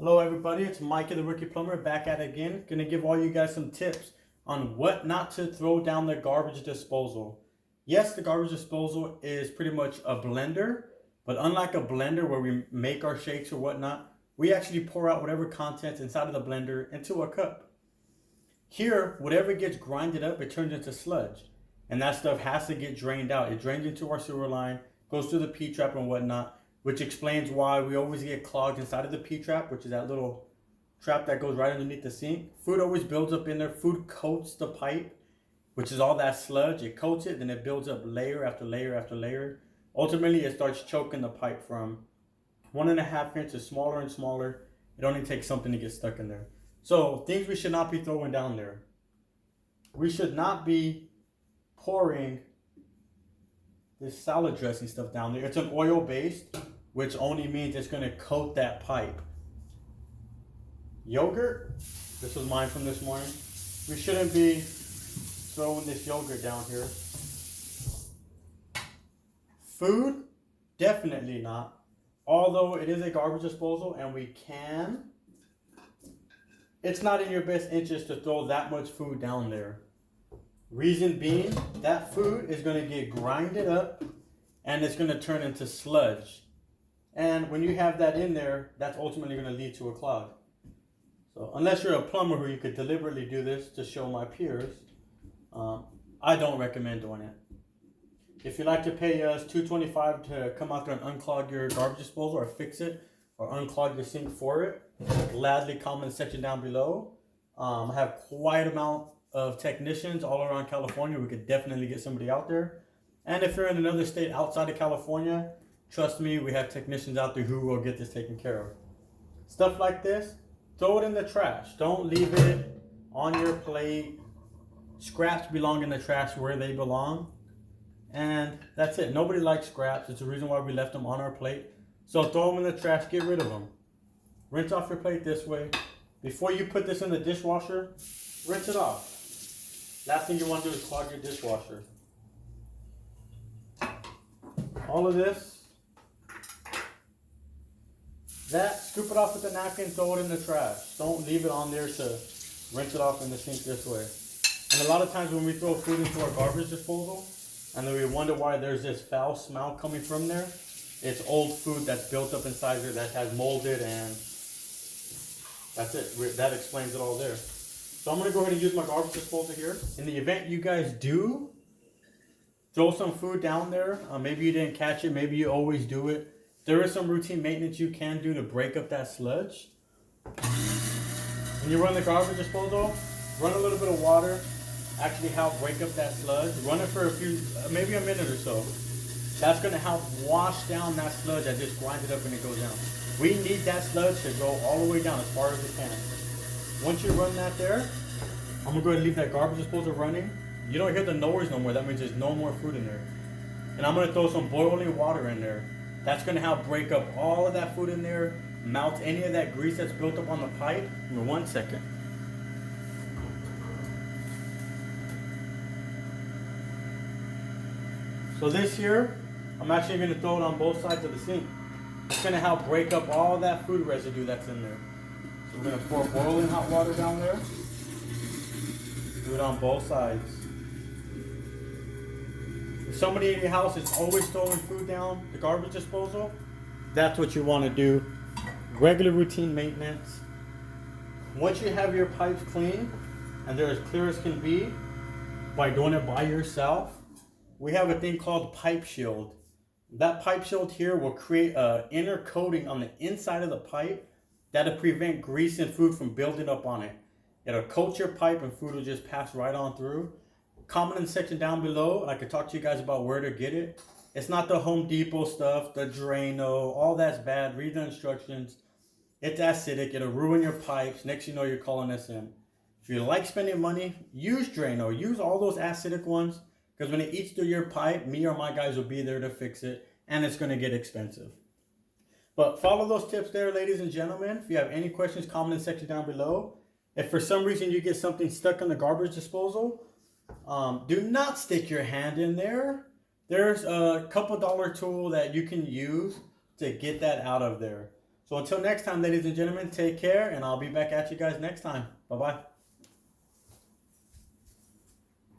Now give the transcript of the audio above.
Hello everybody, it's Mike the Rookie Plumber back at it again. Gonna give all you guys some tips on what not to throw down the garbage disposal. Yes, the garbage disposal is pretty much a blender, but unlike a blender where we make our shakes or whatnot, we actually pour out whatever contents inside of the blender into a cup. Here, whatever gets grinded up, it turns into sludge. And that stuff has to get drained out. It drains into our sewer line, goes through the P-trap and whatnot, which explains why we always get clogged inside of the P-trap, which is that little trap that goes right underneath the sink. Food always builds up in there. Food coats the pipe, which is all that sludge. It coats it, then it builds up layer after layer after layer. Ultimately, it starts choking the pipe from 1.5 inches smaller and smaller. It only takes something to get stuck in there. So, things we should not be throwing down there. We should not be pouring this salad dressing stuff down there. It's an oil based, which only means it's going to coat that pipe. Yogurt, this was mine from this morning. We shouldn't be throwing this yogurt down here. Food, definitely not. Although it is a garbage disposal and we can, it's not in your best interest to throw that much food down there. Reason being, that food is going to get grinded up and it's going to turn into sludge. And when you have that in there, that's ultimately going to lead to a clog. So unless you're a plumber who you could deliberately do this to show my peers, I don't recommend doing it. If you'd like to pay us $2.25 to come out there and unclog your garbage disposal or fix it or unclog your sink for it, gladly comment in the section down below. I have quite an amount of technicians all around California. We could definitely get somebody out there. And if you're in another state outside of California, trust me, we have technicians out there who will get this taken care of. Stuff like this, throw it in the trash. Don't leave it on your plate. Scraps belong in the trash where they belong. And that's it. Nobody likes scraps. It's the reason why we left them on our plate. So throw them in the trash, get rid of them. Rinse off your plate this way. Before you put this in the dishwasher, rinse it off. Last thing you want to do is clog your dishwasher. All of this, scoop it off with a napkin, throw it in the trash. Don't leave it on there to rinse it off in the sink this way. And a lot of times when we throw food into our garbage disposal, and then we wonder why there's this foul smell coming from there, it's old food that's built up inside there that has molded, and that's it. That explains it all there. So I'm going to go ahead and use my garbage disposal here. In the event you guys do throw some food down there, maybe you didn't catch it, maybe you always do it, there is some routine maintenance you can do to break up that sludge. When you run the garbage disposal, run a little bit of water, actually help break up that sludge. Run it for maybe a minute or so. That's going to help wash down that sludge that just grinded up and it goes down. We need that sludge to go all the way down as far as it can. Once you run that there, I'm going to go ahead and leave that garbage disposal running. You don't hear the noise no more. That means there's no more food in there. And I'm going to throw some boiling water in there. That's going to help break up all of that food in there, melt any of that grease that's built up on the pipe. Give me 1 second. So this here, I'm actually going to throw it on both sides of the sink. It's going to help break up all that food residue that's in there. So we're going to pour boiling hot water down there. Do it on both sides. If somebody in your house is always throwing food down the garbage disposal, that's what you want to do. Regular routine maintenance. Once you have your pipes clean, and they're as clear as can be, by doing it by yourself, we have a thing called pipe shield. That pipe shield here will create an inner coating on the inside of the pipe that'll prevent grease and food from building up on it. It'll coat your pipe and food will just pass right on through. Comment in the section down below. I could talk to you guys about where to get it. It's not the Home Depot stuff, the Drano, all that's bad. Read the instructions. It's acidic. It'll ruin your pipes. Next you know, you're calling us in. If you like spending money, use Drano. Use all those acidic ones, because when it eats through your pipe, me or my guys will be there to fix it, and it's going to get expensive. But follow those tips there, ladies and gentlemen. If you have any questions, comment in the section down below. If for some reason you get something stuck in the garbage disposal, do not stick your hand in there. There's a couple dollar tool that you can use to get that out of there. So until next time, ladies and gentlemen, take care, and I'll be back at you guys next time. Bye-bye.